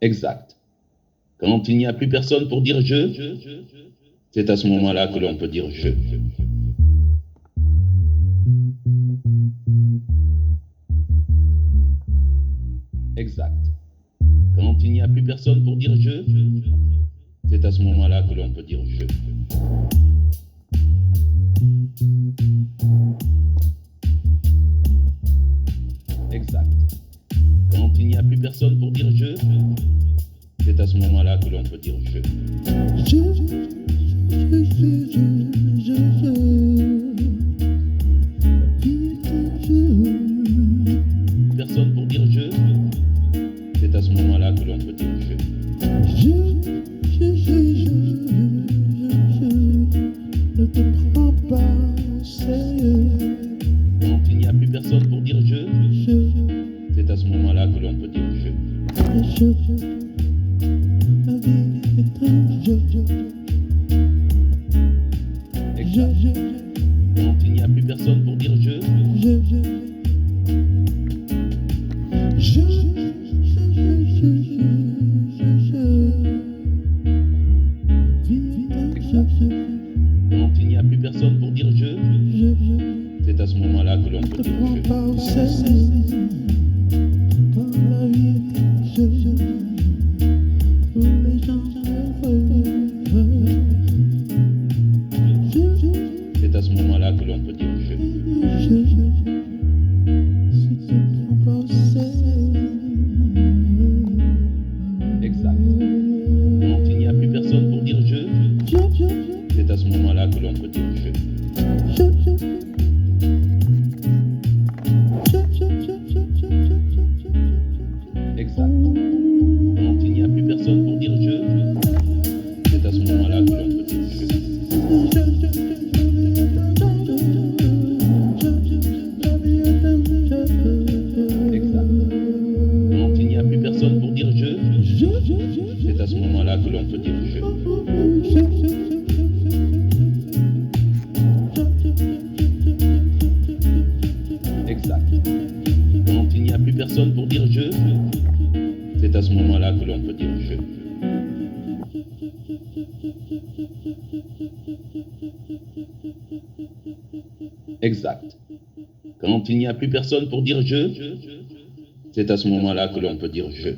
Exact. Quand il n'y a plus personne pour dire je, c'est à ce moment-là que l'on peut dire je. Exact. Quand il n'y a plus personne pour dire je, c'est à ce moment-là que l'on peut dire je. Exact. Quand il n'y a plus personne pour dire je, c'est à ce moment-là que l'on peut dire je. Personne pour dire je, c'est à ce moment-là que l'on peut dire je. Ne te prends pas au sérieux. Quand il n'y a plus personne pour dire je, c'est à ce moment-là que l'on peut dire je. La vie est un jeu. Exact. Quand il n'y a plus personne pour dire je, quand il n'y a plus personne pour dire je, c'est à ce moment-là que l'on peut dire je. Pas au sérieux. Dans la vie, pour les gens heureux. C'est à ce moment-là que l'on peut dire je. Si tu prends pas au sérieux. Exact. Quand il n'y a plus personne pour dire je, c'est à ce moment-là que l'on peut dire je. Exact. Quand il n'y a plus personne pour dire je, c'est à ce moment-là que l'on peut dire je. Exact. Quand il n'y a plus personne pour dire je, c'est à ce moment-là que l'on peut dire je. Exact. Quand il n'y a plus personne pour dire je, c'est à ce moment-là que l'on peut dire je. Exact. Quand il n'y a plus personne pour dire je, c'est à ce moment-là que l'on peut dire je.